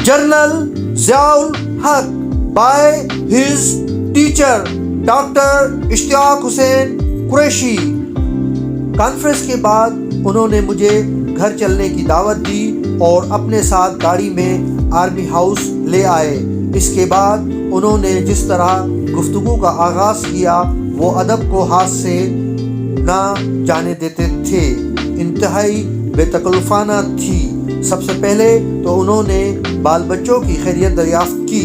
Journal Ziaul Haq by his teacher Dr. Ishtiaq Hussain Qureshi. Conference کے بعد انہوں نے مجھے گھر چلنے کی دعوت دی اور اپنے ساتھ گاڑی میں آرمی ہاؤس لے آئے. اس کے بعد انہوں نے جس طرح گفتگو کا آغاز کیا وہ ادب کو ہاتھ سے نہ جانے دیتے تھے. انتہائی بے تکلفانہ تھی. سب سے پہلے تو انہوں نے بال بچوں کی خیریت دریافت کی.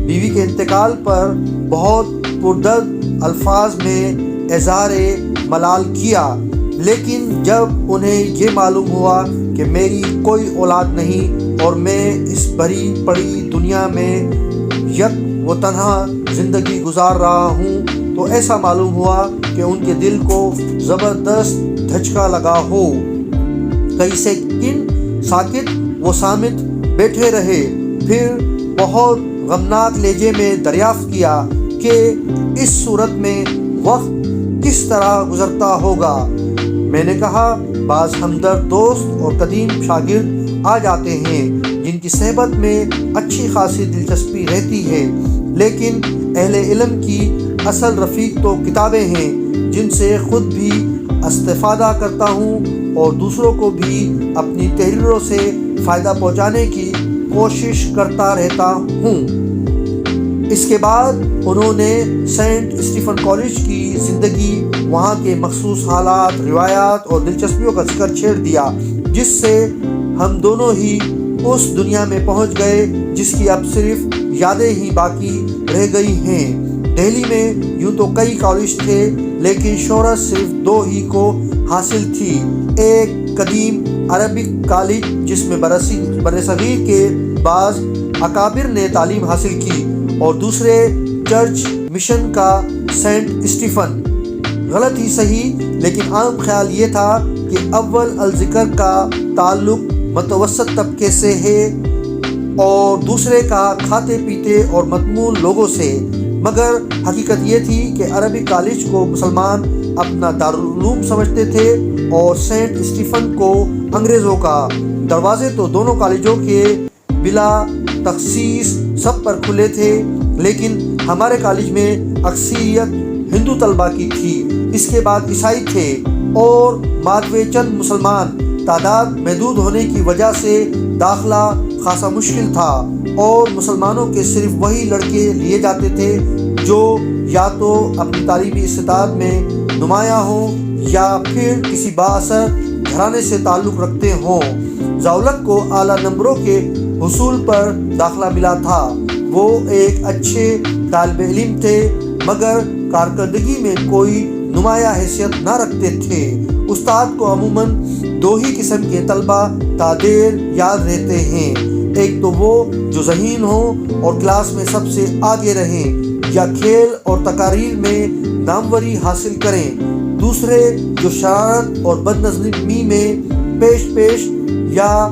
بیوی کے انتقال پر بہت پردرد الفاظ میں اظہار ملال کیا، لیکن جب انہیں یہ معلوم ہوا کہ میری کوئی اولاد نہیں اور میں اس بھری پڑی دنیا میں یک و تنہا زندگی گزار رہا ہوں، تو ایسا معلوم ہوا کہ ان کے دل کو زبردست دھچکا لگا ہو. کئی سیکنڈ ساکت و صامت بیٹھے رہے، پھر بہت غمناک لہجے میں دریافت کیا کہ اس صورت میں وقت کس طرح گزرتا ہوگا. میں نے کہا بعض ہمدرد دوست اور قدیم شاگرد آ جاتے ہیں جن کی صحبت میں اچھی خاصی دلچسپی رہتی ہے، لیکن اہل علم کی اصل رفیق تو کتابیں ہیں جن سے خود بھی استفادہ کرتا ہوں اور دوسروں کو بھی اپنی تحریروں سے فائدہ پہنچانے کی کوشش کرتا رہتا ہوں. اس کے بعد انہوں نے سینٹ اسٹیفن کالج کی زندگی، وہاں کے مخصوص حالات، روایات اور دلچسپیوں کا ذکر چھیڑ دیا، جس سے ہم دونوں ہی اس دنیا میں پہنچ گئے جس کی اب صرف یادیں ہی باقی رہ گئی ہیں. دہلی میں یوں تو کئی کالج تھے، لیکن شہرت صرف 2 ہی کو حاصل تھی. ایک قدیم عربک کالج جس میں برصغیر کے بعض اکابر نے تعلیم حاصل کی، اور دوسرے چرچ مشن کا سینٹ اسٹیفن. غلط ہی صحیح، لیکن عام خیال یہ تھا کہ اول الذکر کا تعلق متوسط طبقے سے ہے اور دوسرے کا کھاتے پیتے اور متمول لوگوں سے. مگر حقیقت یہ تھی کہ عربی کالج کو مسلمان اپنا دارالعلوم سمجھتے تھے اور سینٹ اسٹیفن کو انگریزوں کا. دروازے تو دونوں کالجوں کے بلا تخصیص سب پر کھلے تھے، لیکن ہمارے کالج میں اکثریت ہندو طلباء کی تھی. اس کے بعد عیسائی تھے اور مادوے چند مسلمان. تعداد محدود ہونے کی وجہ سے داخلہ خاصا مشکل تھا اور مسلمانوں کے صرف وہی لڑکے لیے جاتے تھے جو یا تو اپنی تعلیمی استعداد میں نمایاں ہوں یا پھر کسی بااثر گھرانے سے تعلق رکھتے ہوں. ضیاء کو اعلیٰ نمبروں کے حصول پر داخلہ ملا تھا. وہ ایک اچھے طالب علم تھے مگر کارکردگی میں کوئی نمایاں حیثیت نہ رکھتے تھے. استاد کو عموماً 2 ہی قسم کے طلبہ تادیر یاد رہتے ہیں. ایک تو وہ جو ذہین ہوں اور کلاس میں سب سے آگے رہیں یا کھیل اور تقاریر میں ناموری حاصل کریں. دوسرے جو شرارت اور بد نظمی میں پیش یا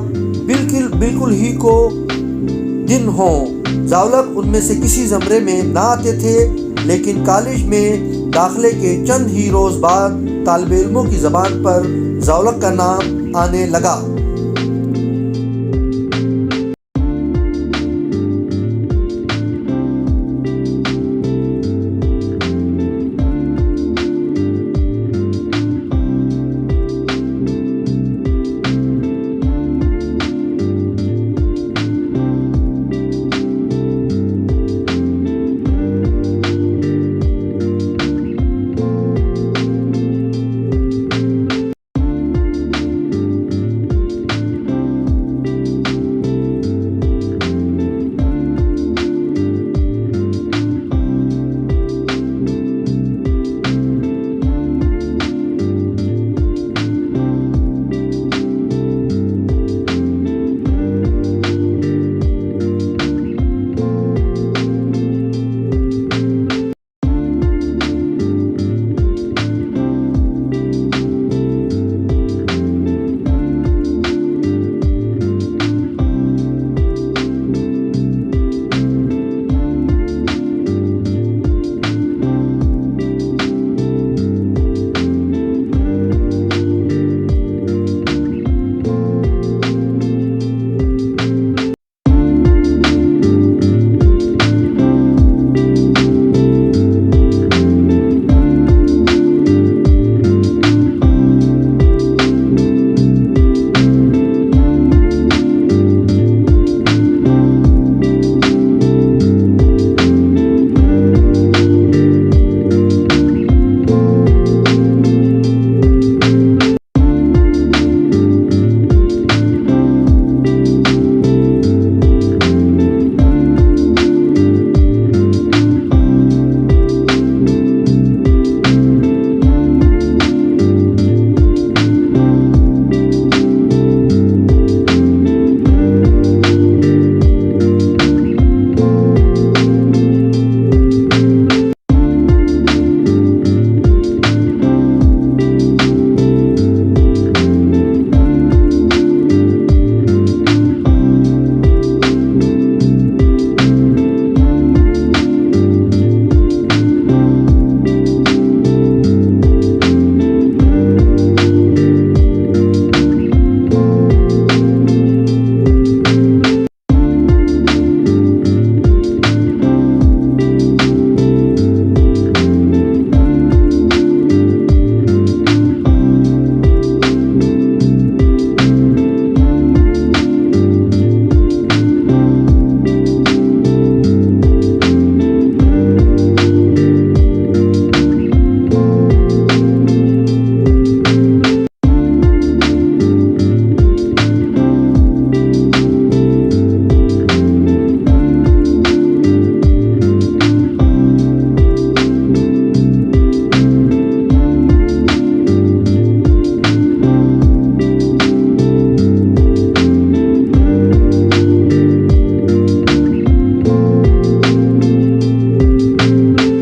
بالکل ہی کو دن ہوں. ضیاء ان میں سے کسی زمرے میں نہ آتے تھے، لیکن کالج میں داخلے کے چند ہی روز بعد طالب علموں کی زبان پر ضیاء کا نام آنے لگا.